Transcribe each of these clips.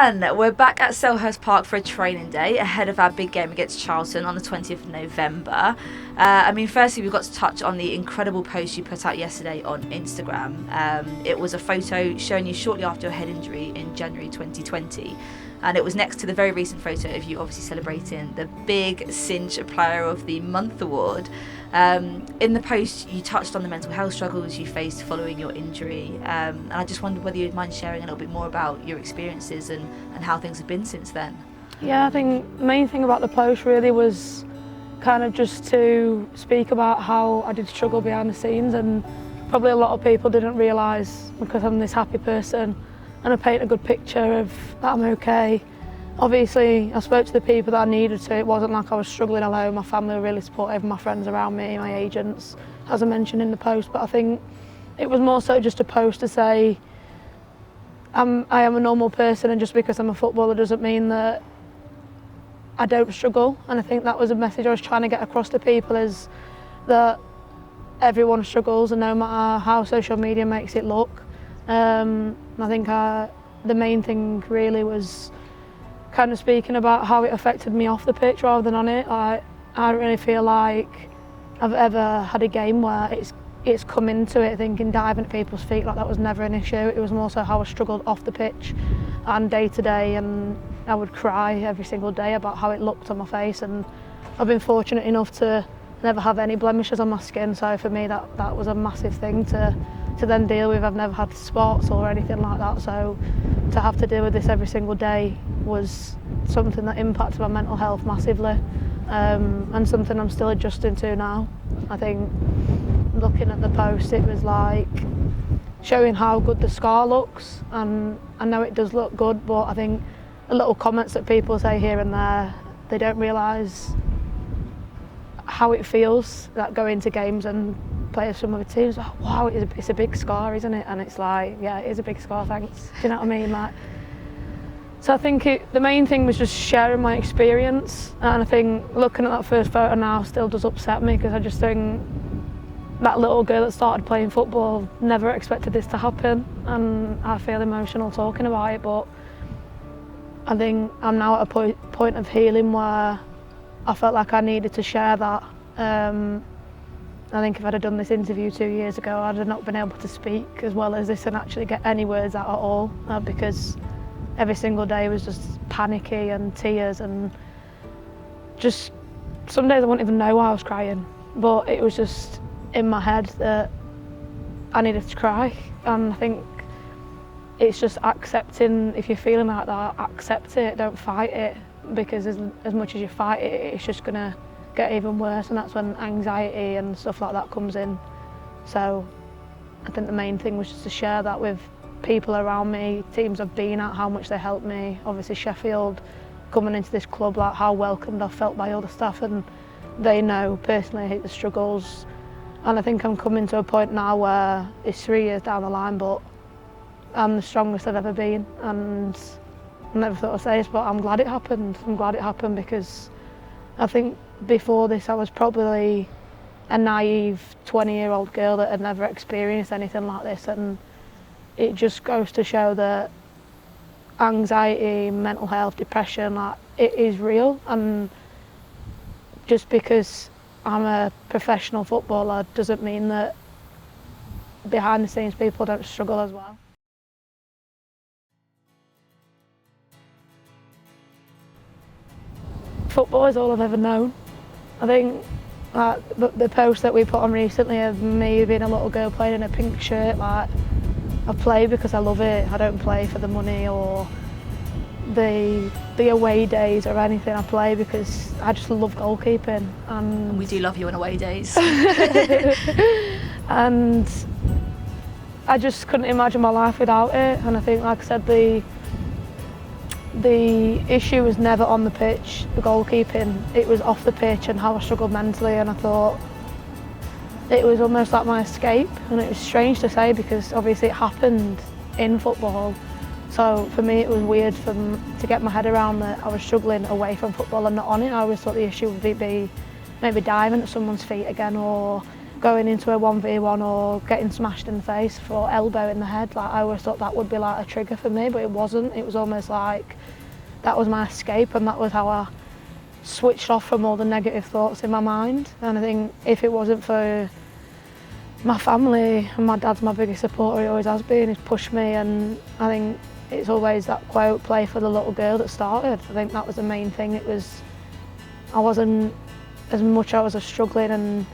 Fran, we're back at Selhurst Park for a training day ahead of our big game against Charlton on the 20th of November. Firstly, we've got to touch on the incredible post you put out yesterday on Instagram. It was a photo showing you shortly after your head injury in January 2020. And it was next to the very recent photo of you obviously celebrating the big Cinch Player of the Month award. In the post, you touched on the mental health struggles you faced following your injury. And I just wondered whether you'd mind sharing a little bit more about your experiences and how things have been since then. Yeah, I think the main thing about the post really was kind of just to speak about how I did struggle behind the scenes, and probably a lot of people didn't realise, because I'm this happy person and I paint a good picture of that I'm okay. Obviously, I spoke to the people that I needed to. It wasn't like I was struggling alone. My family were really supportive, my friends around me, my agents, as I mentioned in the post. But I think it was more so just a post to say I am a normal person, and just because I'm a footballer doesn't mean that I don't struggle. And I think that was a message I was trying to get across to people, is that everyone struggles, and no matter how social media makes it look. I think the main thing really was kind of speaking about how it affected me off the pitch rather than on it. I don't really feel like I've ever had a game where it's come into it thinking diving at people's feet, like that was never an issue. It was more so how I struggled off the pitch and day to day, and I would cry every single day about how it looked on my face. And I've been fortunate enough to never have any blemishes on my skin, so for me that was a massive thing to then deal with. I've never had spots or anything like that, so to have to deal with this every single day was something that impacted my mental health massively, and something I'm still adjusting to now. I think looking at the post, it was like showing how good the scar looks, and I know it does look good, but I think the little comments that people say here and there, they don't realise how it feels, that going to games and players from other teams, oh, wow, it's a big scar, isn't it? And it's like, yeah, it is a big scar, thanks. Do you know what I mean? Like, so I think the main thing was just sharing my experience, and I think looking at that first photo now still does upset me, because I just think that little girl that started playing football never expected this to happen, and I feel emotional talking about it. But I think I'm now at a point of healing where I felt like I needed to share that. I think if I'd have done this interview 2 years ago, I'd have not been able to speak as well as this and actually get any words out at all, because every single day was just panicky and tears, and just some days I wouldn't even know why I was crying, but it was just in my head that I needed to cry. And I think it's just accepting, if you're feeling like that, accept it, don't fight it, because as much as you fight it, it's just going to get even worse, and that's when anxiety and stuff like that comes in. So I think the main thing was just to share that with people around me, teams I've been at, how much they helped me. Obviously Sheffield, coming into this club, like how welcomed I've felt by all the staff, and they know personally the struggles. And I think I'm coming to a point now where it's 3 years down the line, but I'm the strongest I've ever been. And I never thought I'd say this, but I'm glad it happened. I'm glad it happened, because I think before this I was probably a naive 20-year-old girl that had never experienced anything like this, and it just goes to show that anxiety, mental health, depression, like, it is real. And just because I'm a professional footballer doesn't mean that behind the scenes people don't struggle as well. Football is all I've ever known. I think the post that we put on recently of me being a little girl playing in a pink shirt, like, I play because I love it. I don't play for the money or the away days or anything. I play because I just love goalkeeping. And we do love you on away days. And I just couldn't imagine my life without it. And I think, like I said, the issue was never on the pitch, the goalkeeping. It was off the pitch and how I struggled mentally, and I thought it was almost like my escape. And it was strange to say, because obviously it happened in football. So for me it was weird to get my head around that I was struggling away from football and not on it. I always thought the issue would be maybe diving at someone's feet again, or going into a 1v1 or getting smashed in the face or elbow in the head. Like, I always thought that would be like a trigger for me, but it wasn't. It was almost like that was my escape, and that was how I switched off from all the negative thoughts in my mind. And I think if it wasn't for my family, and my dad's my biggest supporter, he always has been, he's pushed me, and I think it's always that quote, play for the little girl, that started. I think that was the main thing. It was, I wasn't, as much I was struggling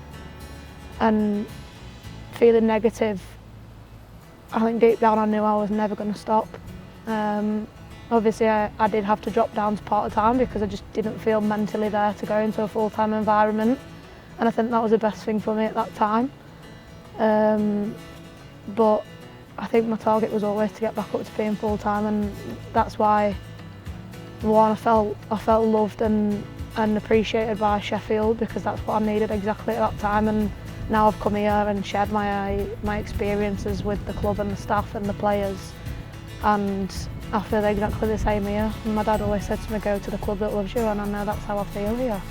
and feeling negative, I think deep down I knew I was never going to stop. Obviously I did have to drop down to part-time because I just didn't feel mentally there to go into a full-time environment, and I think that was the best thing for me at that time. But I think my target was always to get back up to being full-time, and that's why, one, I felt loved and appreciated by Sheffield, because that's what I needed exactly at that time. And now I've come here and shared my experiences with the club and the staff and the players, and I feel exactly the same here. And my dad always said to me, go to the club that loves you, and I know that's how I feel here.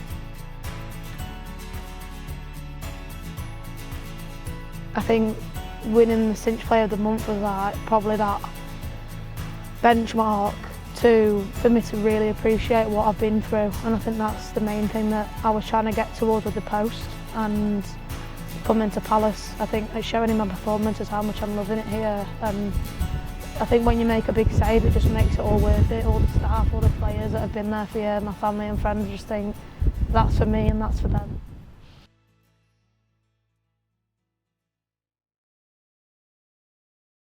I think winning the Cinch Player of the Month was like probably that benchmark for me to really appreciate what I've been through, and I think that's the main thing that I was trying to get towards with the post. And coming to Palace, I think it's showing in my performances how much I'm loving it here. And I think when you make a big save, it just makes it all worth it. All the staff, all the players that have been there for years, my family and friends, just think that's for me and that's for them.